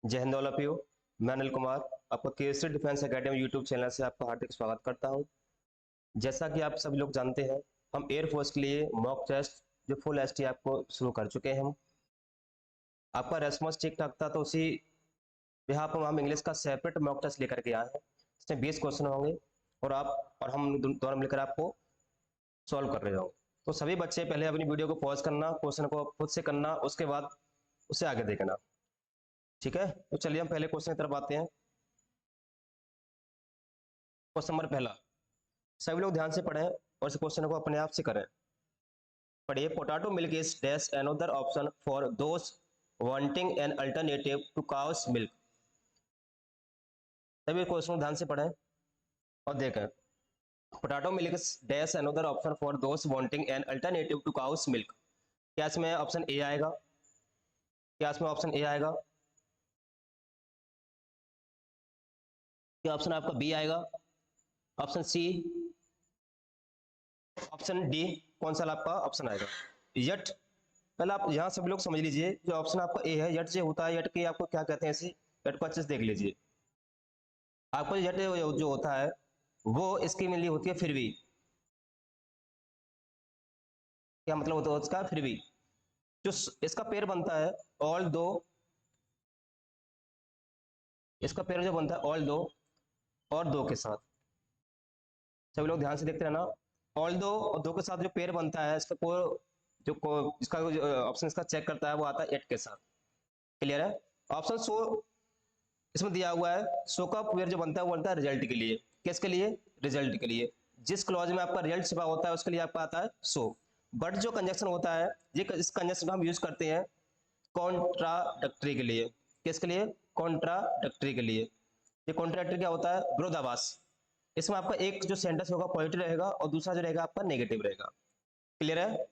जय Hind all of you. मैं अनिल कुमार आपका Kesari defence academy YouTube channel से आपका हार्दिक स्वागत करता हूं। जैसा कि आप सभी लोग जानते हैं, हम एयरफोर्स के लिए मॉक टेस्ट जो फुल एसटी आपको शुरू कर चुके हैं। आपका रेस्पॉन्स ठीक ठाक था, तो उसी यहाँ पर हम इंग्लिश का सेपरेट मॉक टेस्ट लेकर के आए हैं। इसमें 20 क्वेश्चन होंगे और हम दोनों मिलकर आपको सॉल्व कर रहे होंगे। तो सभी बच्चे पहले अपनी वीडियो को पॉज करना, क्वेश्चन को खुद से करना, उसके बाद उसे आगे देखना। ठीक है, तो चलिए हम पहले क्वेश्चन की तरफ आते हैं। क्वेश्चन नंबर पहला, सभी लोग ध्यान से पढ़ें और इस क्वेश्चन को अपने आप से करें। पढ़िए, potato milk is dash another option for those wanting an alternative to cow's milk. सभी क्वेश्चन को ध्यान से पढ़ें और देखें। Potato milk is dash another option for those wanting an alternative to cow's milk. क्या इसमें ऑप्शन ए आएगा? क्या इसमें ऑप्शन ए आएगा? क्या ऑप्शन आपका बी आएगा? Option C? Option D? कौन सा आपका ऑप्शन आएगा? यट। पहले आप यहाँ सब लोग समझ लीजिए, जो ऑप्शन आपका ए है, यट से होता है। यट के आपको क्या कहते हैं? इसे यट को अच्छे से देख लीजिए। आपको यट जो होता है वो इसकी मिली होती है फिर भी। क्या मतलब होता है उसका? फिर भी जो इसका पेड़ बनता है, ऑल दो, इसका पेड़ जो बनता है ऑल दो और दो के साथ। सभी लोग ध्यान से देखते रहना। ऑल दो और दो के साथ जो पेड़ बनता है, इसका इसका ऑप्शन इसका चेक करता है, वो आता है एट के साथ। क्लियर है? ऑप्शन सो इसमें दिया हुआ है, सो का पेयर जो बनता है वो बनता है रिजल्ट के लिए। किसके लिए? रिजल्ट के लिए। जिस क्लॉज में आपका रिजल्ट छिपा होता है उसके लिए आपका आता है सो। बट जो कंजक्शन होता है, ये इस कंजक्शन को हम यूज करते हैं कॉन्ट्राडक्टरी के लिए। किसके लिए? कॉन्ट्राडक्टरी के लिए। ये कॉन्ट्राडक्टरी क्या होता है? विरोधाभास। इसमें आपका एक जो सेंटेंस होगा पॉजिटिव रहेगा और दूसरा जो रहेगा आपका नेगेटिव रहेगा। क्लियर है?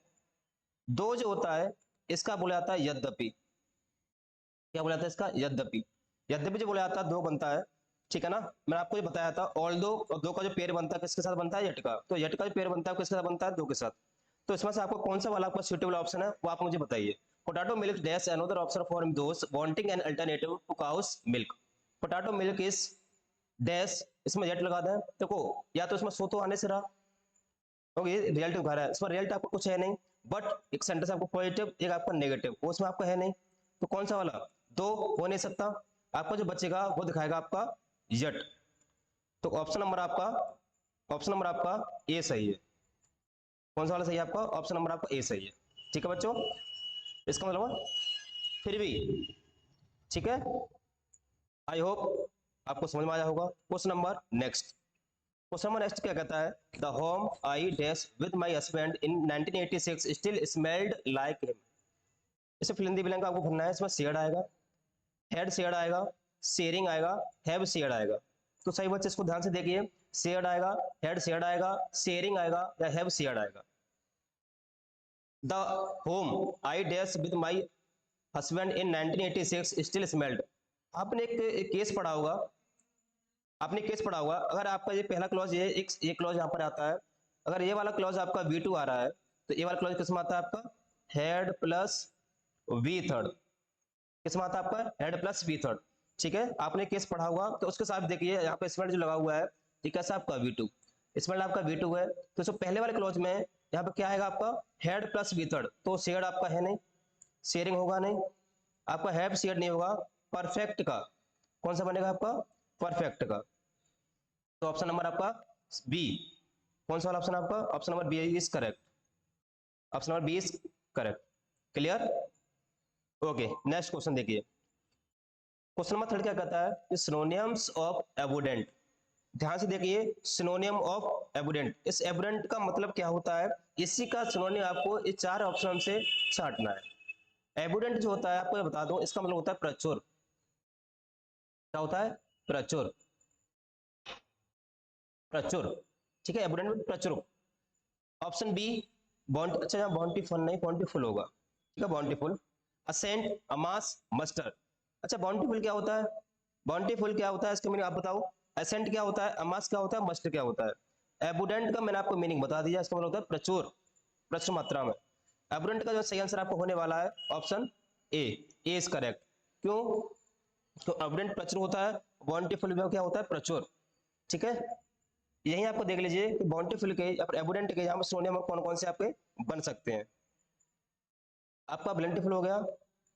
दो जो होता है इसका बोला जाता है यद्यपि। क्या बोला जाता है इसका? यद्यपि। यद्यपि जो बोला जाता है दो बनता है, ठीक है ना? मैंने आपको ये बताया था, ऑल दो और दो का जो पेयर बनता है किसके साथ बनता है? यट का। तो यट का जो पेयर बनता है किसके साथ बनता है? दो के साथ। तो इसमें से आपको कौन सा वाला आपका सुटेबल ऑप्शन है वो आप मुझे बताइए। Potato milk dash another option for those wanting an alternative to cow's milk. Potato milk is dash, इसमें यट लगा दें। देखो, या तो इसमें सो तो आने से रहा, ओके, रिजल्ट दिखा रहा है, इसमें रिजल्ट आपको कुछ है नहीं। बट एक सेंटेंस आपको पॉजिटिव, एक आपका नेगेटिव, वो उसमें आपका है नहीं। तो कौन सा वाला? दो हो नहीं सकता। आपका जो बचेगा वो दिखाएगा आपका यट। तो ऑप्शन नंबर आपका ए सही है। कौन सा वाला सही है आपका? ऑप्शन नंबर आपका ए सही है। ठीक है बच्चों, इसका मतलब फिर भी। ठीक है, आई होप आपको समझ में आया होगा। Question number next. Question number next क्या कहता है? The home I dash with my husband in 1986 still smelled like him. इसे फिल इन द ब्लैंक आपको भरना है। इसमें शेयर्ड आएगा, हेड शेयर्ड आएगा, शेयरिंग आएगा, हैव शेयर्ड आएगा। तो सही बच्चे इसको ध्यान से देखिए। शेयर्ड आएगा, हेड शेयर्ड आएगा, शेयरिंग आएगा या हैव शेयर्ड आएगा। The home I dash with my husband in 1986 still smelled. आपने एक केस पढ़ा होगा, आपने केस पढ़ा होगा। अगर आपका ये पहला क्लॉज, ये क्लॉज यहाँ पर आता है, अगर ये वाला क्लॉज आपका V2 आ रहा है, तो ये वाला क्लॉज किसमें आता है आपका? Had plus V third. किसमें आता है आपका? Had plus V third. ठीक है, आपने केस पढ़ा हुआ, तो उसके साथ देखिए यहाँ पे स्मेल्ट जो लगा हुआ है, ठीक है, आपका V2। स्मेल्ट आपका V2 है, तो इसको पहले वाले क्लॉज में यहाँ पे क्या आएगा आपका? Had plus V third. तो शेयर आपका है नहीं, शेयरिंग होगा नहीं, आपका हैव शेयर नहीं होगा। परफेक्ट का कौन सा बनेगा आपका? परफेक्ट का। तो ऑप्शन नंबर आपका बी। कौन सा वाला ऑप्शन आपका? Option number b is correct. Option number b is correct. Clear? Okay, next question देखिए। क्वेश्चन नंबर थर्ड क्या कहता है? Synonyms of abundant. ध्यान से देखिए, सिनोनियम ऑफ एबुडेंट, इस एबुडेंट का मतलब क्या होता है? इसी का सिनोनियम आपको इस चार ऑप्शन से छांटना है। एबुडेंट जो होता है आपको ये बता दूं, इसका मतलब होता है प्रचुर। क्या होता है? प्रचुर। प्रचुर, ठीक है, एबुडेंट में प्रचुर। ऑप्शन बी बॉन्ट, अच्छा यहाँ बॉन्टीफुल नहीं, बॉन्टीफुल होगा। ठीक है, बॉन्टीफुल। Ascent, अमास, muster. अच्छा, बॉन्टीफुल क्या होता है? बॉन्टीफुल क्या होता है इसका मीनिंग आप बताओ। असेंट क्या होता है? अमास क्या होता है? मस्टर क्या होता है? एबुडेंट का मैंने आपको मीनिंग बता दिया, इसका मतलब होता है प्रचुर, प्रचुर मात्रा में। एबुडेंट का जो सही आंसर आपको होने वाला है option A. A is correct. क्यों? तो एबुडेंट प्रचुर होता है, बाउंटीफुल में क्या होता है, प्रचुर। ठीक है, यही आपको देख लीजिए कि बाउंटीफुल के या एबुडेंट के यहाँ पर सोनियम कौन कौन से आपके बन सकते हैं। आपका ब्लेंटीफुल हो गया,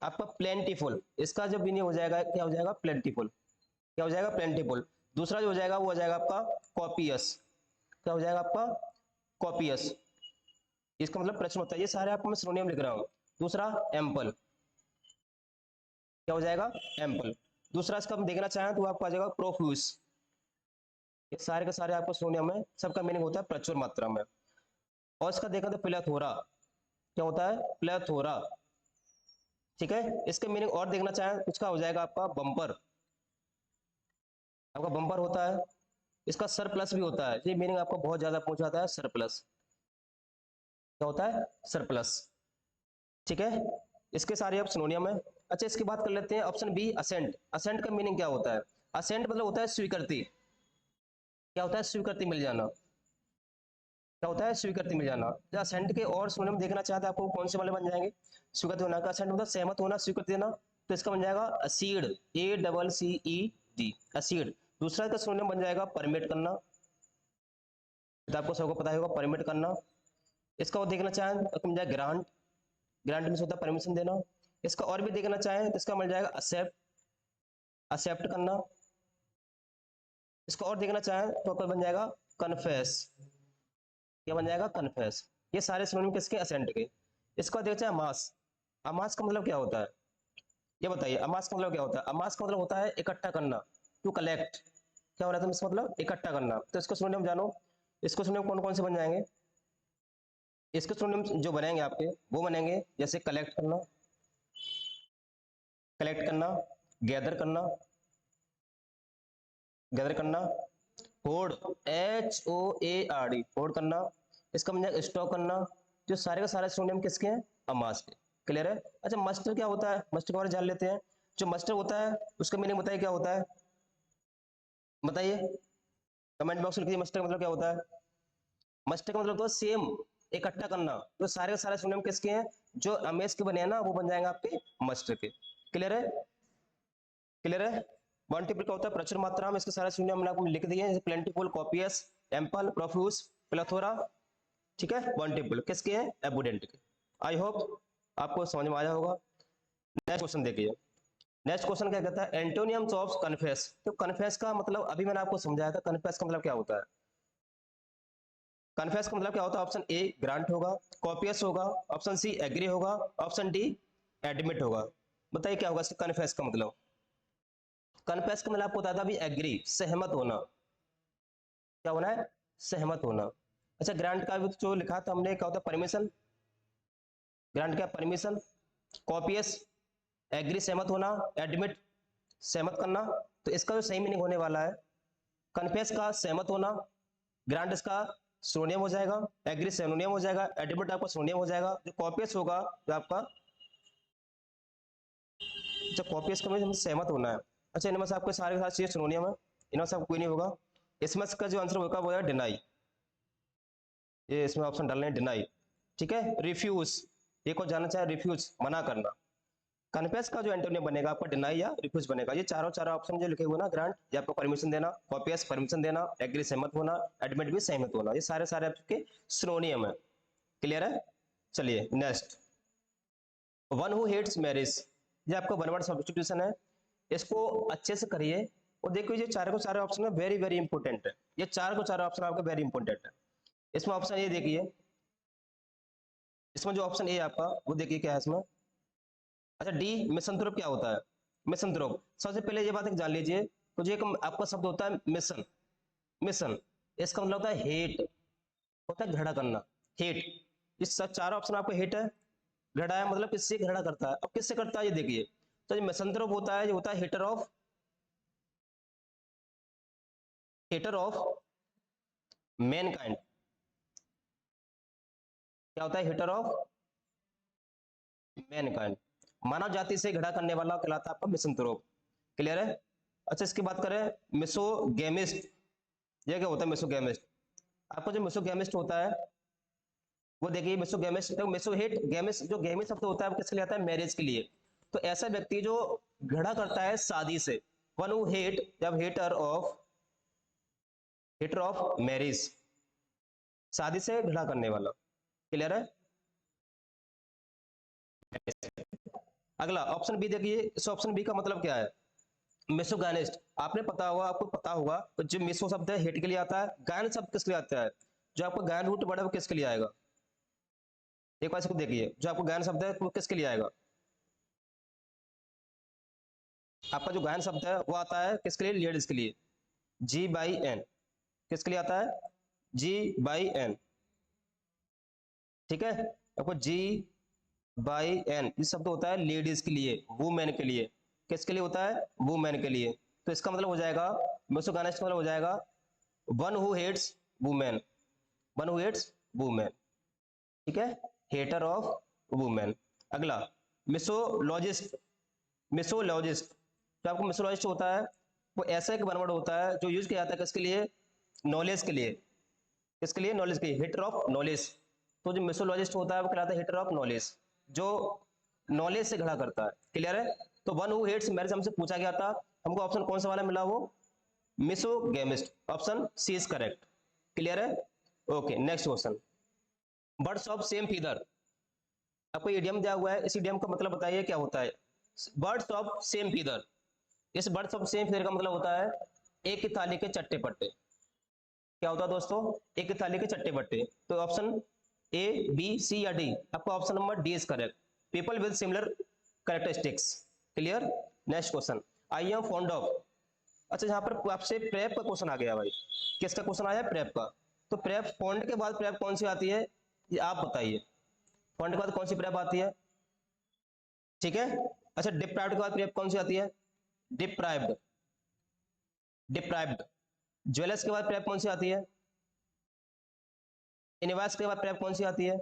आपका प्लेंटीफुल, इसका जब मीनिंग हो जाएगा क्या हो जाएगा, प्लेंटीफुल। क्या हो जाएगा, प्लेंटीफुल। दूसरा जो हो जाएगा वो हो जाएगा आपका कॉपियस। क्या हो जाएगा आपका, कॉपियस, इसका मतलब प्रश्न होता है। ये सारे आपको मैं सिनोनियम लिख रहा हूँ। दूसरा एम्पल, क्या हो जाएगा, एम्पल। दूसरा इसका हम देखना चाहें तो आपको आ जाएगा प्रोफ्यूज। ये सारे के सारे आपको सिनोनियम है, सबका मीनिंग होता है प्रचुर मात्रा में। और इसका देखा तो प्लेथोरा, क्या होता है, प्लेथोरा। ठीक है, इसके मीनिंग और देखना चाहें उसका हो जाएगा आपका बम्पर। आपका बम्पर होता है, इसका सरप्लस भी होता है। ये मीनिंग आपको बहुत ज्यादा पूछा जाता है, सरप्लस। क्या होता है, सरप्लस। ठीक है, इसके सारे आप सिनोनियम है। अच्छा, इसकी बात कर लेते हैं ऑप्शन बी, असेंट। असेंट का मीनिंग क्या होता है, असेंट मतलब होता है स्वीकृति। क्या होता है, स्वीकृति मिल जाना। क्या होता है, स्वीकृति मिल जाना। जब असेंट के और सिनोनियम देखना चाहते हैं आपको कौन से वाले बन जाएंगे, स्वीकृति होना का असेंट मतलब सहमत होना, स्वीकृति देना। तो इसका बन जाएगा असीड, ACCED, असीड। दूसरा का सिनोनियम बन जाएगा परमिट करना, तो आपको सबको पता होगा परमिट करना। इसका और देखना चाहें तो मिल जाएगा ग्रांट, ग्रांट में होता है परमिशन देना। इसका और भी देखना चाहें तो इसका मिल जाएगा एक्सेप्ट, एक्सेप्ट करना। इसका और देखना चाहें तो आपका बन जाएगा कन्फेस। क्या बन जाएगा, कन्फेस। ये सारे सिनोनिम किसके, असेंट के। इसका देखते हैं अमास। अमास का मतलब क्या होता है, ये बताइए, अमास का मतलब क्या होता है। अमास का मतलब होता है इकट्ठा करना, टू कलेक्ट। क्या हो रहा था इसका मतलब, इकट्ठा करना। तो इसको सिनोनिम जानो, इसको सिनोनिम कौन कौन से बन जाएंगे। इसके सिनोनिम जो बनेंगे आपके वो बनेंगे जैसे कलेक्ट करना, कलेक्ट करना, गैदर करना, गैदर करना, होड़, HOARD, होड़ करना। इसका मतलब स्टॉक करना। जो सारे का सारे सिनोनिम किसके हैं, अमास के। क्लियर है। अच्छा, मस्टर क्या होता है, मस्टर के बारे में जान लेते हैं। जो मस्टर होता है उसका मीनिंग बताइए क्या होता है, बताइए, कमेंट बॉक्स में लिखिए मस्टर का मतलब क्या होता है। मस्टर का मतलब तो सेम, इकट्ठा करना। तो सारे के सारे सिनोनिम किसके हैं, जो अमेज के बने हैं ना वो बन जाएंगे आपके मस्टर के। क्लियर है, क्लियर है। मल्टीपल का होता है प्रचुर मात्रा में। इसके सारे सिनोनिम हमने आपको लिख दिए, जैसे plentiful, copious, ample, profuse, plethora. ठीक है, मल्टीपल किसके हैं, एबुडेंट के। आई होप आपको समझ में आया होगा। नेक्स्ट क्वेश्चन देखिए। नेक्स्ट क्वेश्चन क्या कहता है, एंटोनियम्स ऑफ कन्फेस। तो कन्फेस का मतलब अभी मैंने आपको समझाया था, कन्फेस का मतलब क्या होता है। कन्फेस का मतलब क्या होता है, ऑप्शन ए ग्रांट होगा, कॉपियस होगा, ऑप्शन सी एग्री होगा, ऑप्शन डी एडमिट होगा। बताइए क्या होगा इसका कन्फेस का मतलब। कन्फेस का मतलब आपको बताया था अभी, एग्री, सहमत होना। क्या होना है, सहमत होना। अच्छा, ग्रांट का भी जो लिखा था हमने, क्या होता है, परमिशन। ग्रांट क्या, परमिशन। कॉपियस, एग्री, सहमत होना। एडमिट, सहमत करना। तो इसका जो सही मीनिंग होने वाला है, कन्फेस का सहमत होना, ग्रांट इसका सिनोनियम हो जाएगा, एग्री सिनोनियम हो जाएगा, एडमिट आपका सिनोनियम हो जाएगा। जो कॉपियस होगा जो आपका, अच्छा कॉपियस का मतलब सहमत होना है। अच्छा, इनमें से आपके सारे के सारे चीजें सिनोनियम है, इनमें से आपको कोई नहीं होगा। इसमें का जो आंसर होगा वो है डिनाई। ये इसमें ऑप्शन डालने डिनाई। ठीक है, रिफ्यूज, एक और जानना चाहे, रिफ्यूज मना करना। कन्फेस का जो एंटोनियम बनेगा आपका डिनाई या रिफ्यूज बनेगा। ये चारों चारों ऑप्शन जो लिखे हुए ना, ग्रांट ये आपको परमिशन देना, कॉपियस परमिशन देना, एग्री सहमत होना, एडमिट भी सहमत होना। ये सारे सारे आपके सिनोनियम है। क्लियर है। चलिए next, one who hates marriage. ये आपका वन वर्ड सब्स्टिट्यूशन है, इसको अच्छे से करिए। और देखो ये चारों को चारों ऑप्शन में वेरी वेरी इंपॉर्टेंट है। ये चार को चारों ऑप्शन आपके वेरी इंपॉर्टेंट है। इसमें ऑप्शन ये देखिए, इसमें जो ऑप्शन ए आपका वो देखिए क्या है इसमें। अच्छा, डी मिसंथ्रोप क्या होता है, मिसंथ्रोप। सबसे पहले ये बात एक जान लीजिए, तो जो एक आपका शब्द होता है मिशन, मिशन, इसका मतलब होता है हेट, होता है घृणा करना, हेट। इस सब चारों ऑप्शन आपको हेट है, घृणा है, मतलब किससे घृणा करता है। अब किससे करता है ये देखिए। तो जो मिसंथ्रोप होता है ये होता है hater of, hater of mankind. क्या होता है, हेटर ऑफ मैनकाइंड, मानव जाति से घृणा करने वाला कहलाता है आपका मिसंथ्रोप। क्लियर है। अच्छा, इसकी बात करें मिसोगेमिस्ट। ये क्या होता है मिसोगेमिस्ट, आपको जो मिसोगेमिस्ट होता है वो देखिए, मिसोगेमिस्ट तो मिसोहेट गेमिस्ट, जो गेमिस्ट शब्द होता है वो किसके लिए आता है, मैरिज के लिए। तो ऐसा व्यक्ति जो घृणा करता है शादी से। वन हु हेट, जब हेटर ऑफ मैरिज, शादी से घृणा करने वाला। क्लियर है? अगला ऑप्शन बी देखिए, इस ऑप्शन बी का मतलब क्या है? मिसोगानिस्ट। आपने पता होगा, आपको पता होगा तो जो मिसो शब्द है हेट के लिए आता है, गायन शब्द किसके लिए आता है? जो आपका गायन रूट वर्ड है वो किसके लिए आएगा? एक बार इसको देखिए, जो आपको गायन शब्द है वो किसके लिए आएगा? आपका जो गायन शब्द है वो आता है किसके लिए? लेडीज के लिए। जी बाई एन, किसके लिए आता है? जी बाई एन। ठीक है, आपको जी बाई एन ये शब्द होता है लेडीज के लिए, वुमेन के लिए। किसके लिए होता है? वुमेन के लिए। तो इसका मतलब हो जाएगा, मिसोगानिस्ट का मतलब हो जाएगा one who hates women, one who hates women. ठीक है, हेटर ऑफ वुमेन। अगला मिसोलॉजिस्ट। मिसोलॉजिस्ट, जो आपको मिसोलॉजिस्ट होता है वो ऐसा एक वर्ड होता है जो यूज किया जाता है किसके लिए? नॉलेज के लिए। किसके लिए? नॉलेज के लिए, हेटर ऑफ नॉलेज। तो जो मिसोलॉजिस्ट होता है वो कहलाता है हेटर ऑफ नॉलेज, जो नॉलेज से घृणा करता है। क्लियर है? तो वन हु हेट्स मैरिज हमसे पूछा गया था, हमको ऑप्शन कौन सा वाला मिला? वो misogamist, option c is correct. Clear है? Okay, next question. Birds of same feather, आपको इडियम दिया हुआ है, इस इडियम का मतलब बताइए क्या होता है? बर्ड्स ऑफ सेम फीदर, इस बर्ड्स ऑफ सेम फीदर का मतलब होता है एक ही थाली के चट्टे पट्टे। क्या होता है दोस्तों? एक ही थाली के चट्टे पट्टे। तो ऑप्शन ए, बी, सी या डी? आपका option number D is correct, people with similar characteristics. Clear? Next question, I am fond of. अच्छा, यहाँ पर आपसे प्रेप का क्वेश्चन आ गया भाई। किसका क्वेश्चन आया? प्रेप का। तो प्रेप, फॉन्ड के बाद प्रेप कौन सी आती है ये आप बताइए? फॉन्ड के बाद कौन सी प्रेप आती है? ठीक है, अच्छा डिप्राइव्ड के बाद प्रेप कौन सी आती है? Deprived, deprived. ज्वेलर्स के बाद प्रेप कौन सी आती है? इनवाइस के बाद प्रेप कौन सी आती है?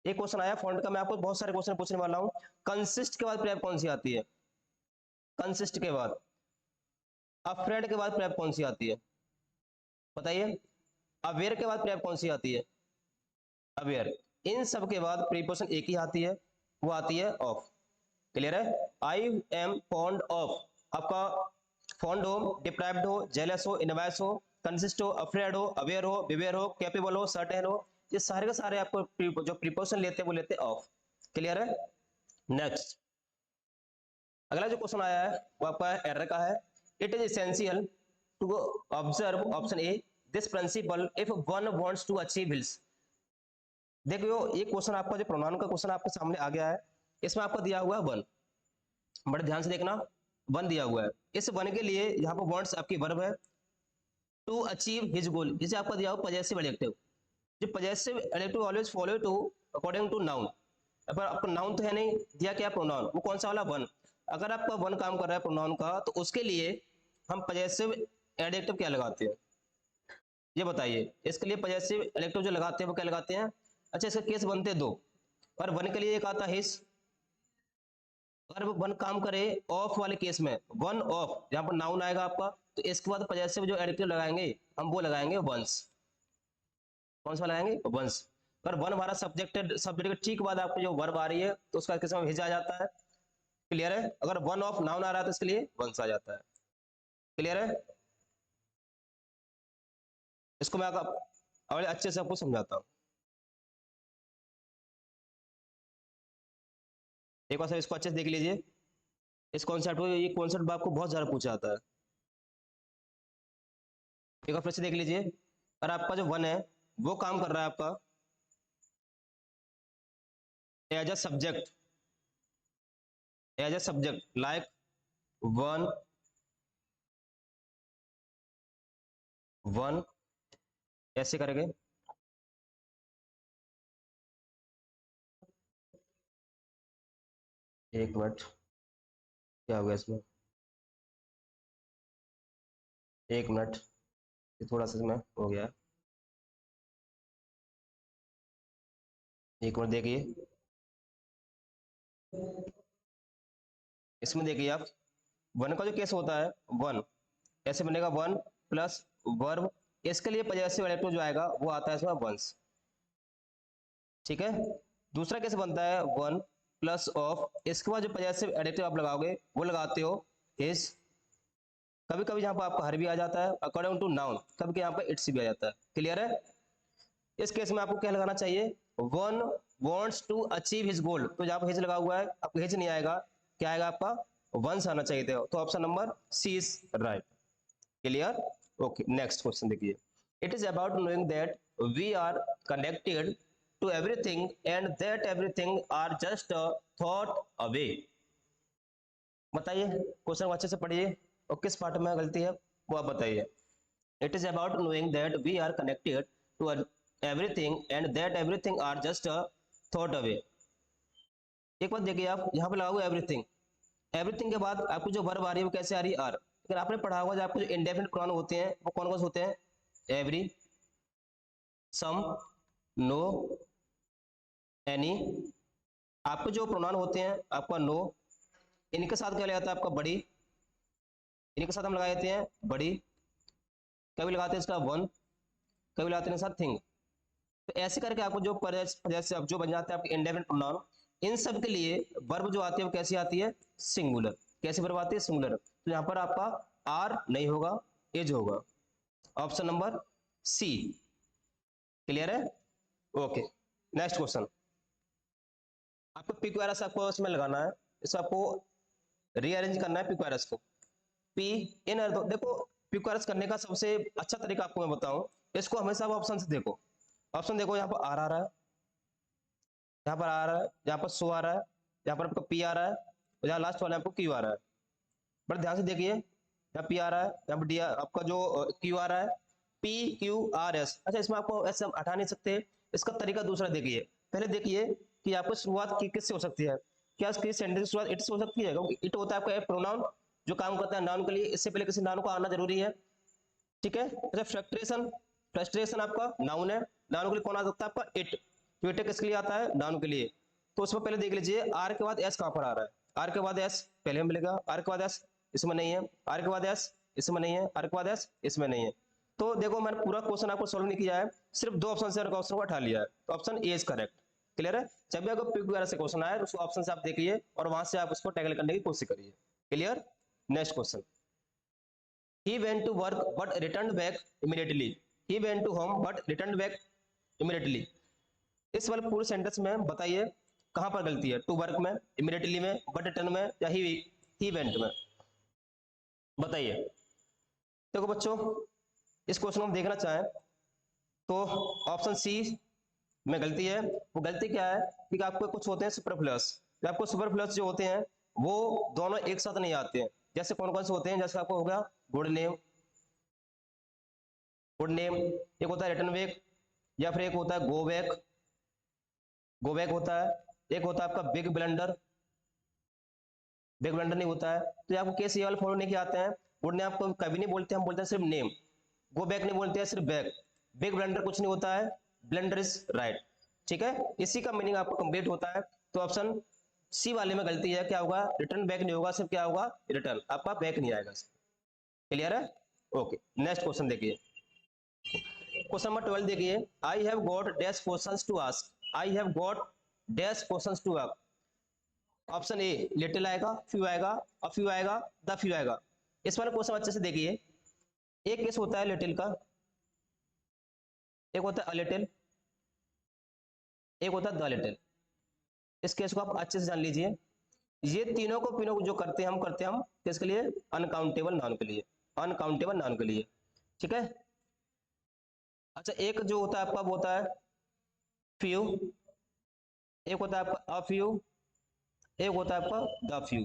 एक क्वेश्चन आया फॉन्ट का, मैं आपको बहुत सारे क्वेश्चन पूछने वाला हूं। कंसिस्ट के बाद प्रेप कौन सी आती है? कंसिस्ट के बाद। अफ्रेड के बाद प्रेप कौन सी आती है? बताइए। अवेयर के बाद प्रेप कौन सी आती है? अवेयर। इन सब के बाद प्रीपोजिशन एक ही आती है, वो आती है ऑफ। क्लियर है? आई एम फॉन्ड ऑफ, आपका फॉन्ड हो, डिप्राइव्ड हो, जेलस हो, इनवाइस हो, कंसिस्ट हो, अफ्रेड हो, अवेयर हो, बिवेयर हो, कैपेबल हो, सर्टेन हो, ये सारे के सारे आपको जो प्रीपोजिशन लेते हैं वो लेते हैं ऑफ। क्लियर है? नेक्स्ट, अगला जो क्वेश्चन आया है वो आपका एरर का है। It is essential to observe, option A, this principle if one wants to achieve hills. देखियो, ये क्वेश्चन आपका जो प्रोनाउन का क्वेश्चन आपके सामने आ गया है, इसमें आपको दिया हुआ है वन। बड़े ध्यान से देखना, वन दिया हुआ है। इस वन के लिए यहाँ पर वांट्स आपकी वर्ब है, टू अचीव हिज गोल जिसे आपका दिया हुआ पजेसिव एडजेक्टिव। जो possessive adjective always follow to according to noun. पर आपका नाउन तो है नहीं, दिया क्या प्रोनाउन, वो कौन सा वाला? वन। अगर आपका वन काम कर रहा है प्रोनाउन का, तो उसके लिए हम पजेसिव एडजेक्टिव क्या लगाते हैं ये बताइए? इसके लिए पजेसिव एडजेक्टिव जो लगाते हैं वो क्या लगाते हैं? अच्छा, इसके केस बनते हैं दो, और वन के लिए एक आता है हिज। अगर वो वन काम करे ऑफ वाले केस में, वन ऑफ, जहां पर नाउन आएगा आपका, तो इसके बाद पजेसिव जो एडजेक्टिव लगाएंगे हम वो लगाएंगे वंस। कौन सा लगाएंगे? वंस। अगर वन हमारा सब्जेक्ट है, सब्जेक्ट के ठीक बाद आपको जो वर्ब आ रही है तो उसका किस में हिज आ जाता है। क्लियर है? अगर वन ऑफ नाउन आ रहा है तो इसके लिए वंस आ जाता है। क्लियर है? इसको मैं और अच्छे से आपको समझाता हूँ। एक बार सर इसको अच्छे से देख लीजिए, इस कॉन्सेप्ट को, ये कॉन्सेप्ट आपको बहुत ज्यादा पूछा जाता है। एक बार फिर से देख लीजिए, अगर आपका जो वन है वो काम कर रहा है आपका as a subject, as a subject like one, one ऐसे करेंगे। एक मिनट, क्या हो गया इसमें? एक मिनट, ये थोड़ा सा इसमें हो गया है। एक मिनट देखिए, इसमें देखिए आप, वन का जो केस होता है वन ऐसे बनेगा, वन प्लस वर्ब, इसके लिए पजेसिव एडजेक्टिव जो आएगा वो आता है इसमें वंस। ठीक है? दूसरा केस बनता है वन प्लस ऑफ, इसके बाद जो पजेसिव एडिटिव आप लगाओगे वो लगाते हो इज। कभी कभी यहाँ पर आपका हर भी आ जाता है अकॉर्डिंग टू नाउन, कभी कभी यहाँ पर इट्स भी आ जाता है। क्लियर है? इस केस में आपको क्या लगाना चाहिए, one wants to achieve his goal, तो जहाँ पर हिज लगा हुआ है आपको हिज नहीं आएगा, क्या आएगा आपका वंस आना चाहिए था, तो option number c is right. Clear? Okay, next question देखिए। It is about knowing that we are connected to everything and that everything are just a thought away. बताइए, क्वेश्चन को अच्छे से पढ़िए और किस पार्ट में गलती है वो आप बताइए। It is about knowing that we are connected to everything and that everything are just a thought away. एक बात देखिए, आप यहाँ पे लगा हुआ एवरीथिंग, एवरीथिंग के बाद आपको जो वर्ब आ रही है वो कैसे आ रही है, आर। अगर आपने पढ़ा होगा जो आपको जो इंडेफिनिट प्रोनाउन होते हैं वो कौन कौन से होते हैं, एवरी, सम, नो, एनी। आपको जो प्रोनाउन होते हैं आपका नो, इनके साथ क्या लगाता है आपका बड़ी, इनके साथ हम लगा देते हैं बड़ी, कभी लगाते हैं इसका वन, कभी लगाते हैं साथ थिंग। तो ऐसे करके आपको जो जैसे अब जो बन जाते हैं आपके इंडेफिनिट प्रोनाउन, इन सब के लिए वर्ब जो आती है वो कैसी आती है, सिंगुलर। कैसे वर्ब आती है, सिंगुलर। तो यहाँ पर आपका आर नहीं होगा, एज होगा, ऑप्शन नंबर सी। क्लियर है? Okay, next question. आपको पिक्वायरस आपको इसमें लगाना है, इसको आपको रीअरेंज करना है पिक्वायरस को। पी इन देखो, पिक्वायरस करने का सबसे अच्छा तरीका आपको मैं बताऊं, इसको हमेशा आप ऑप्शन से देखो। ऑप्शन देखो, यहाँ पर आर आ रहा है, यहाँ पर आ रहा है, यहाँ पर सो आ रहा है, यहाँ पर आपको पी आ रहा है, और यहाँ लास्ट वाले आपको क्यू आ रहा है। बट ध्यान से देखिए, यहाँ पी आ रहा है, यहाँ पर डी आपका जो क्यू आ रहा है, पी क्यू आर एस। अच्छा, इसमें आपको ऐसे हम हटा नहीं सकते, इसका तरीका दूसरा देखिए। पहले देखिए कि आपको शुरुआत किससे हो सकती है, क्या इसकी सेंटेंस की शुरुआत इट से हो सकती है, क्योंकि इट होता है आपका प्रोनाउन जो काम करता है नाउन के लिए, इससे पहले किसी नाउन को आना जरूरी है। ठीक है? अच्छा, फ्रस्ट्रेशन, फ्रस्ट्रेशन आपका नाउन है, नाउन के लिए कौन आ सकता है आपका इट, तो इट किसके लिए आता है, नाउन के लिए। तो उसमें पहले देख लीजिए आर के बाद एस कहां पर आ रहा है, आर के बाद एस पहले मिलेगा, आर के बाद एस इसमें नहीं है, आर के बाद एस इसमें नहीं है, आर के बाद एस इसमें नहीं है। तो देखो, मैंने पूरा क्वेश्चन आपको सोल्व नहीं किया है, सिर्फ दो ऑप्शन से क्वेश्चन को हटा लिया है, तो option A is correct. Clear है? जब भी आपको पिक वगैरह से क्वेश्चन आए तो उसको ऑप्शन से आप देखिए और वहां से आप उसको टैकल करने की कोशिश करिए। Clear? Next question. He went to work but returned back immediately. He went to home but returned back immediately. इस वाले पूरे सेंटेंस में बताइए कहां पर गलती है, टू वर्क में, इमीडिएटली में, बट रिटर्न में, या ही वेंट में, बताइए। देखो बच्चों, इस क्वेश्चन को हम देखना चाहें तो ऑप्शन सी में गलती है। वो गलती क्या है कि आपको कुछ होते हैं सुपरफ्लूअस, आपको सुपरफ्लूअस जो होते हैं वो दोनों एक साथ नहीं आते हैं। जैसे कौन कौन से होते हैं, जैसे आपको हो गया गुड नेम, गुड नेम, एक होता है रिटर्न बैक, या फिर एक होता है गो बैक, गो बैक होता है, एक होता है आपका बिग ब्लंडर, बिग ब्लंडर नहीं होता है। तो आपको केस ये वाले फॉलो नहीं किए आते हैं। गुड नेम आपको कभी नहीं बोलते, हम बोलते हैं सिर्फ नेम, गो बैक नहीं बोलते हैं, सिर्फ बैक, बिग ब्लंडर कुछ नहीं होता है, ब्लंडर इज राइट। ठीक है? इसी का मीनिंग आपको कंप्लीट होता है। तो ऑप्शन सी वाले में गलती है, क्या होगा, रिटर्न बैक नहीं होगा, सिर्फ क्या होगा, रिटर्न, आपका बैक नहीं आएगा। क्लियर है? ओके, नेक्स्ट क्वेश्चन देखिए। क्वेश्चन नंबर 12 देखिए। I have got dash questions to ask, I have got dash questions to ask. Option a little आएगा, फ्यू आएगा, अ फ्यू आएगा, द फ्यू आएगा। इस वाले क्वेश्चन अच्छे से देखिए। एक केस होता है लिटिल का, एक होता है अ लिटिल, एक होता है द लिटिल। इस केस को आप अच्छे से जान लीजिए। ये तीनों को जो करते हैं हम, करते हैं हम किसके लिए, अनकाउंटेबल नाउन के लिए, अनकाउंटेबल नाउन के लिए। ठीक है? अच्छा, एक जो होता है आपका वो होता है फ्यू, एक होता है आपका अ फ्यू, एक होता है आपका द फ्यू।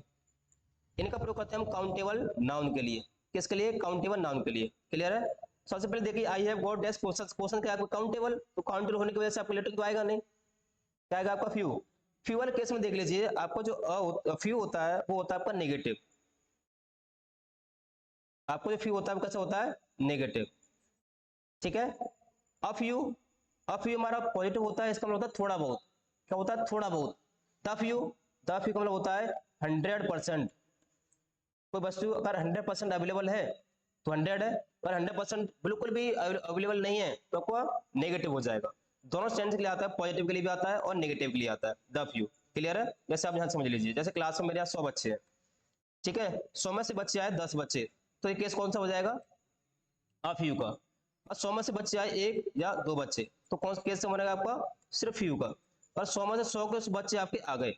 इनका प्रयोग करते हैं हम काउंटेबल नाउन के लिए, किसके लिए, काउंटेबल नाउन के लिए। क्लियर है? सबसे पहले देखिए, I have got dash question, question क्या है काउंटेबल, तो काउंटेबल होने की वजह से आपको लिटिल तो आएगा नहीं, क्या आएगा आपका फ्यू। फ्यू वाले केस में देख लीजिए, आपको जो फ्यू होता है वो होता है आपका नेगेटिव, आपको जो फ्यू होता है वो कैसा होता है, नेगेटिव। ठीक है? अफ यू, अफ यू हमारा पॉजिटिव होता है, इसका मतलब होता है थोड़ा बहुत, क्या होता है, थोड़ा बहुत। तफ यू, तफ यू का मतलब होता है 100%। कोई वस्तु अगर 100% अवेलेबल है तो 100 है, अगर 100% बिल्कुल भी अवेलेबल नहीं है तो आपको नेगेटिव हो जाएगा। दोनों सेंस के लिए आता है, पॉजिटिव के लिए भी आता है और नेगेटिव के लिए आता है द फ्यू। क्लियर है? जैसे आप यहाँ समझ लीजिए, जैसे क्लास में मेरे यहाँ 100 बच्चे हैं, ठीक है, 100 में से बच्चे आए 10 बच्चे, तो ये केस कौन सा हो जाएगा? अ फ्यू का। और 100 में से बच्चे आए 1 या 2 बच्चे, तो कौन सा केस से बनेगा आपका? सिर्फ फ्यू का। और 100 में से 100 के बच्चे आपके आ गए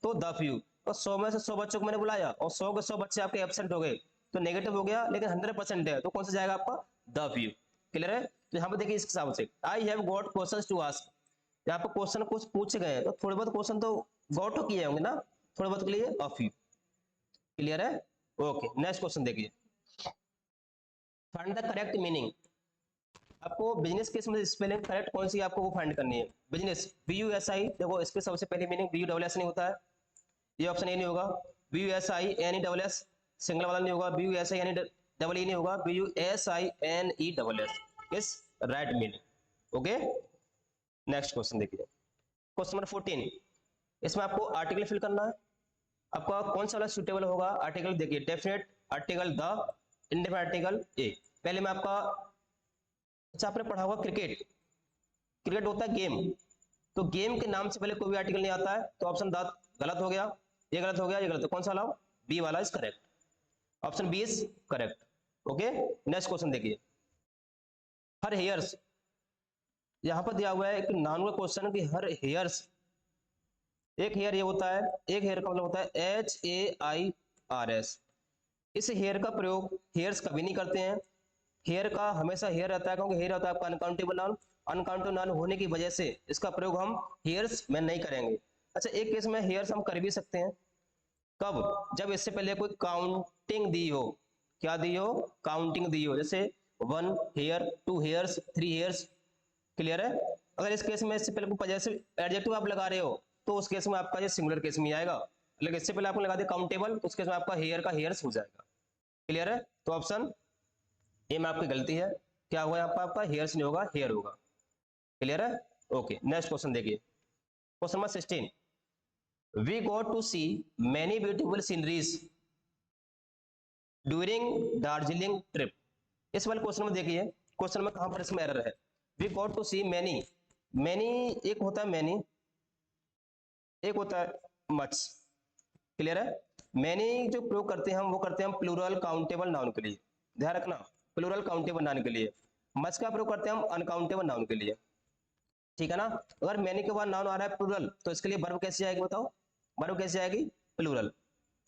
तो द फ्यू। और 100 में से 100 बच्चों को मैंने बुलाया और 100 के 100 बच्चे आपके एब्सेंट हो गए, तो नेगेटिव हो गया, लेकिन 100% है, तो कौन सा जाएगा आपका? The few. क्लियर है? तो यहाँ पे देखिए इस हिसाब से, I have got questions to ask, यहाँ पे क्वेश्चन कुछ पूछे गए, तो थोड़े बहुत क्वेश्चन तो गॉट हो किए होंगे ना, थोड़े बहुत के लिए अ फ्यू। क्लियर है? ओके, नेक्स्ट क्वेश्चन देखिए, फाइंड द करेक्ट मीनिंग। आपको बिजनेस केस में स्पेलिंग करेक्ट कौन सी आपको वो फाइंड करनी है। बिजनेस BUSI, देखो इसके सबसे पहले मीनिंग BUSS नहीं होता है, ये ऑप्शन ए नहीं होगा। BUSINESS सिंगल वाला नहीं होगा, BUSINE नहीं होगा, BUSINESS is right meaning. Okay, next question देखिए, क्वेश्चन नंबर 14, इसमें आपको आर्टिकल फिल करना है। आपका कौन सा वाला सुटेबल होगा आर्टिकल? देखिए, definite article the, indefinite article a. पहले में आपका, अच्छा आपने पढ़ा होगा क्रिकेट, क्रिकेट होता है गेम, तो गेम के नाम से पहले कोई भी आर्टिकल नहीं आता है, तो ऑप्शन द गलत हो गया, ये गलत हो गया, ये गलत हो, कौन सा लाओ? बी वाला is correct, option B is correct. Okay, next question देखिए, हर हेयर्स, यहां पर दिया हुआ है एक नाउन का क्वेश्चन कि हर हेयर्स, एक हेयर ये होता है, एक हेयर का मतलब होता है HAIRS। इस हेयर का प्रयोग हेयर्स कभी नहीं करते हैं, हेयर का हमेशा हेयर रहता है, क्योंकि हेयर होता है आपका अनकाउंटेबल नाउन, अनकाउंटेबल नाउन होने की वजह से इसका प्रयोग हम हेयर्स में नहीं करेंगे। अच्छा, एक केस में हेयर्स हम कर भी सकते हैं, कब? जब इससे पहले कोई काउंटिंग दी हो, क्या दी हो? काउंटिंग दी हो, जैसे 1 हेयर, 2 हेयर्स, 3 हेयर्स। क्लियर है? अगर इस केस में इससे पहले कोई पजेसिव एडजेक्टिव आप लगा रहे हो, तो उस केस में आपका ये सिंगुलर केस में आएगा, लेकिन इससे पहले आपने लगा दिया काउंटेबल, तो उस केस में आपका हेयर का हेयर्स हो जाएगा। क्लियर है? तो ऑप्शन ए में आपकी गलती है, क्या होगा यहाँ पर? आपका हेयर्स नहीं होगा, हेयर होगा। क्लियर है? ओके, नेक्स्ट क्वेश्चन देखिए, question number 16, we got to see many beautiful sceneries during Darjeeling trip. इस वाले क्वेश्चन में देखिए, क्वेश्चन में कहां पर इसमें एरर है? We got to see many, many एक होता है मैनी, एक होता है मच। क्लियर है? मैनी जो प्रयोग करते हैं हम, वो करते हैं हम प्लूरल काउंटेबल नाउन के लिए, ध्यान रखना, प्लूरल काउंटेबल नाउन के लिए। मच का प्रयोग करते हैं हम अनकाउंटेबल नाउन के लिए, ठीक है ना? अगर मैनी के बाद नाउन आ रहा है प्लूरल, तो इसके लिए वर्ब कैसे आएगी बताओ? वर्ब कैसे आएगी? प्लूरल,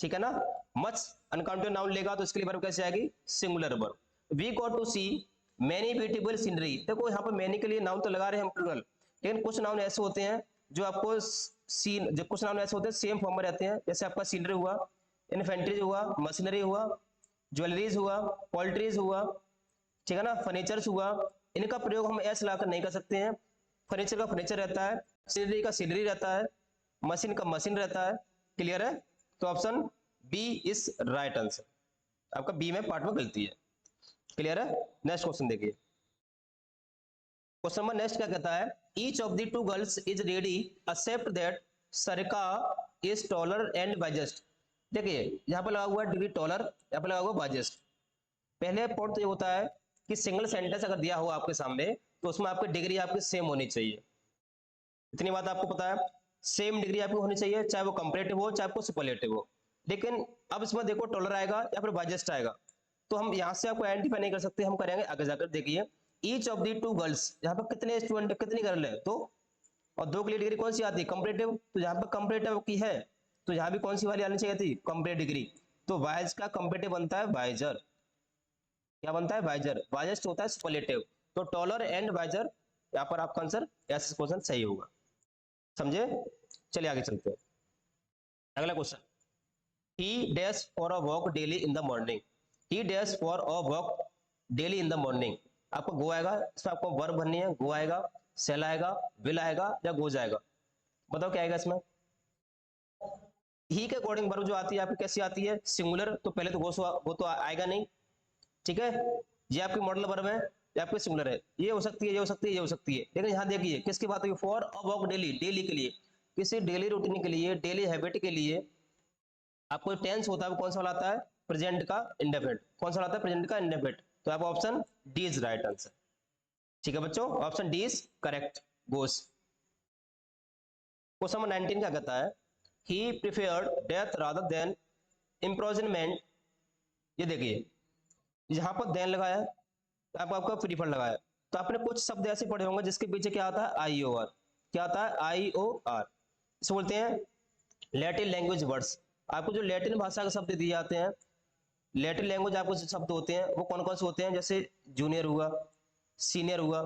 ठीक है ना? मच अनकाउंटेबल नाउन लेगा, तो इसके लिए वर्ब कैसे आएगी? Singular verb. We got to see many beautiful scenery, देखो यहाँ पर मैनी के लिए नाउन तो लगा रहे हैं हम प्लूरल, लेकिन कुछ नाउन ऐसे होते हैं जो आपको सीन, जो कुछ नाउन ऐसे होते हैं सेम फॉर्म में रहते हैं, जैसे आपका सीनरी हुआ, इन्फेंट्रीज हुआ, मशीनरी हुआ, ज्वेलरीज हुआ, पोल्ट्रीज हुआ, ठीक है ना, फर्नीचर्स हुआ। इनका प्रयोग हम ऐसे लाकर नहीं कर सकते हैं। फर्नीचर का फर्नीचर रहता है, सीनरी का सीनरी रहता है, मशीन का मशीन रहता है। क्लियर है? तो option B is right answer, आपका बी में पार्ट में गलती है। क्लियर है? नेक्स्ट क्वेश्चन देखिए, क्वेश्चन नंबर नेक्स्ट क्या कहता है? Each of the two girls is ready except that Sarika is taller and biggest. देखिए यहाँ पर लगा हुआ है डिग्री टॉलर, यहाँ पर लगा हुआ बाइजेस्ट। पहले पॉइंट तो ये होता है कि सिंगल सेंटेंस अगर दिया हो आपके सामने, तो उसमें आपकी डिग्री आपकी सेम होनी चाहिए, इतनी बात आपको पता है, सेम डिग्री आपकी होनी चाहिए, चाहे वो कंपैरेटिव हो चाहे आपको सुपरलेटिव हो। लेकिन अब इसमें देखो टॉलर आएगा या फिर बाइजेस्ट आएगा, तो हम यहाँ से आपको आइडेंटिफाई नहीं कर सकते, हम करेंगे आगे जाकर। देखिए each of the two girls, यहाँ पर कितने स्टूडेंट, कितनी गर्ल है? दो, और दो के लिए डिग्री कौन सी आती है? कंपैरेटिव, तो यहाँ पर कंपैरेटिव की है, तो यहाँ भी कौन सी वाली आनी चाहिए थी? Comparative degree. तो वाइज का कंपैरेटिव बनता है वाइजर, क्या बनता है? वाइजर। वाइजेस्ट होता है सुपरलेटिव, तो टॉलर एंड वाइजर, यहाँ पर आपका आंसर ऐसा क्वेश्चन सही होगा। समझे? चलिए आगे चलते हैं, अगला question, he dash for a walk daily in the morning, he dash for a walk daily in the morning. आपको गो आएगा, इसमें आपको वर्ब भरनी है, गो आएगा, सेल आएगा, विल आएगा या गोज आएगा? बताओ क्या आएगा इसमें? ही के अकॉर्डिंग वर्ब जो आती है आपकी कैसी आती है? सिंगुलर, तो पहले तो वो तो आएगा नहीं, ठीक है, ये आपकी मॉडल वर्ब है, ये आपकी सिंगुलर है, ये हो सकती है, ये हो सकती है, ये हो सकती है। लेकिन यहाँ देखिए किसकी बात हुई? For a walk daily, daily के लिए, किसी डेली रूटीन के लिए, डेली हैबिट के लिए आपको टेंस होता है, कौन सा वाला आता है? प्रेजेंट का इंडेफिनिट। कौन सा आता है? प्रेजेंट का इंडेफिनिट। तो आपका option D is right answer, ठीक है बच्चों, option D is correct, goes. Question number 19 क्या कहता है? ही प्रिफेयर्ड डेथ रादर देन इम्प्रोजनमेंट। ये देखिए यहाँ पर देन लगाया है, आपका प्रीफर लगाया, तो आपने कुछ शब्द ऐसे पढ़े होंगे जिसके पीछे क्या आता है, आई ओ आर। क्या आता है, आई ओ आर। इसे बोलते हैं लैटिन लैंग्वेज वर्ड्स। आपको जो लैटिन भाषा के शब्द दिए जाते हैं, लैटिन लैंग्वेज आपको जो शब्द होते हैं वो कौन कौन से होते हैं, जैसे जूनियर हुआ, सीनियर हुआ,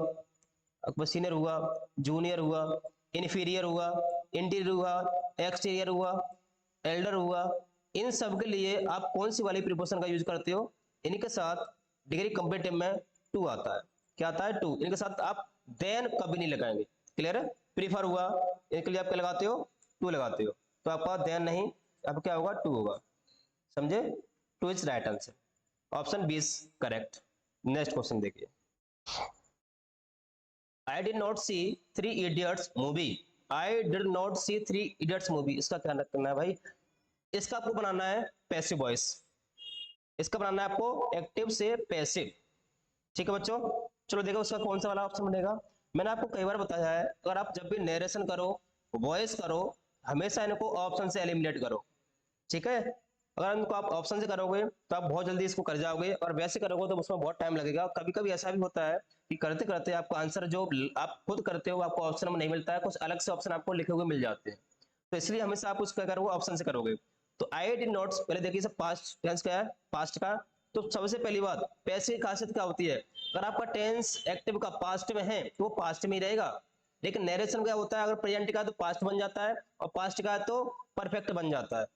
सीनियर हुआ, जूनियर हुआ, इन्फीरियर हुआ, इंटीरियर हुआ, एक्सटीरियर हुआ, एल्डर हुआ। इन सब के लिए आप कौन सी वाली प्रीपोजिशन का यूज करते हो, इनके साथ डिग्री कंपेटिव में टू आता है। क्या आता है, टू। इनके साथ आप देन कभी नहीं लगाएंगे। क्लियर है। प्रीफर हुआ, इनके लिए आप क्या लगाते हो, टू लगाते हो, तो आपका देन नहीं, अब क्या होगा, टू होगा। समझे, two is right answer, option B is correct. Next question देखिए, I did not see Three Idiots movie. I did not see Three Idiots movie, इसका क्या करना है भाई, इसका आपको बनाना है पैसिव वॉइस, इसका बनाना है आपको एक्टिव से पैसिव। ठीक है बच्चों, चलो देखो उसका कौन सा वाला ऑप्शन बनेगा। मैंने आपको कई बार बताया है, अगर आप जब भी नरेशन करो, वॉइस करो, हमेशा इनको ऑप्शन से एलिमिनेट करो। ठीक है, अगर इनको आप ऑप्शन से करोगे तो आप बहुत जल्दी इसको कर जाओगे, और वैसे करोगे तो उसमें बहुत टाइम लगेगा। कभी कभी ऐसा भी होता है कि करते करते आपको आंसर जो आप खुद करते हो आपको ऑप्शन में नहीं मिलता है, कुछ अलग से ऑप्शन आपको लिखे हुए मिल जाते हैं। तो इसलिए हमेशा आप उसका करोगे, ऑप्शन से करोगे। तो आई डिड नॉट, पहले देखिए सब पास्ट टेंस क्या है, पास्ट का। तो सबसे पहली बात, पैसिव की खासियत क्या होती है, अगर आपका टेंस एक्टिव का पास्ट में है तो वो पास्ट में ही रहेगा। लेकिन नरेशन क्या होता है, अगर प्रेजेंट का है तो पास्ट बन जाता है, और पास्ट का है तो परफेक्ट बन जाता है।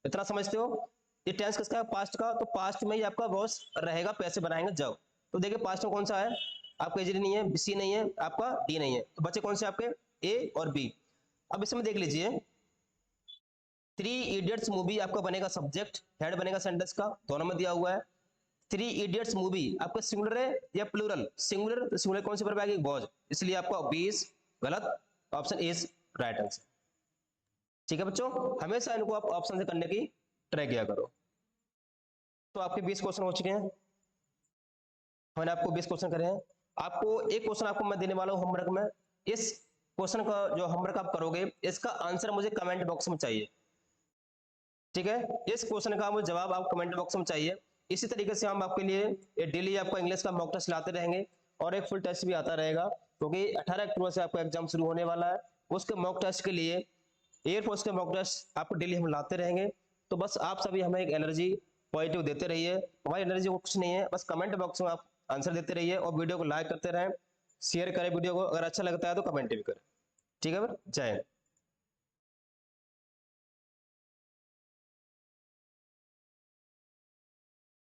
इतना समझते हो। ये टेंस किसका है, पास्ट का, तो पास्ट में ही आपका वॉइस रहेगा, पैसे बनाएंगे जब। तो देखिए पास्ट में कौन सा है, आपका ए नहीं है, सी नहीं है, आपका डी नहीं है, तो बच्चे कौन से आपके, ए और बी। अब इसमें देख लीजिए, थ्री इडियट्स मूवी आपका बनेगा सब्जेक्ट, हेड बनेगा सेंटेंस का, दोनों में दिया हुआ है। थ्री इडियट्स मूवी आपका सिंगुलर है या प्लूरल, सिंगुलर, तो सिंगुलर कौन सी वर्ब आएगी, वॉज, इसलिए आपका बी इज गलत, option A is right answer. ठीक है बच्चों, हमेशा इनको आप ऑप्शन से करने की ट्राई किया करो। तो आपके 20 क्वेश्चन हो चुके हैं, मैंने आपको 20 क्वेश्चन करे हैं। आपको एक क्वेश्चन आपको मैं देने वाला हूँ होमवर्क में। इस क्वेश्चन का जो होमवर्क आप करोगे, इसका आंसर मुझे कमेंट बॉक्स में चाहिए। ठीक है, इस क्वेश्चन का मुझे जवाब आप कमेंट बॉक्स में चाहिए। इसी तरीके से हम आपके लिए डेली आपका इंग्लिश का मॉक टेस्ट लाते रहेंगे, और एक फुल टेस्ट भी आता रहेगा, क्योंकि 18 अक्टूबर से आपका एग्जाम शुरू होने वाला है। उसके मॉक टेस्ट के लिए, एयरफोर्स के मॉक टेस्ट आपको डेली हम लाते रहेंगे। तो बस आप सभी हमें एक एनर्जी पॉजिटिव देते रहिए। हमारी एनर्जी को कुछ नहीं है, बस कमेंट बॉक्स में आप आंसर देते रहिए, और वीडियो को लाइक करते रहें, शेयर करें वीडियो को, अगर अच्छा लगता है तो कमेंट भी करें। ठीक है, जय हिंद।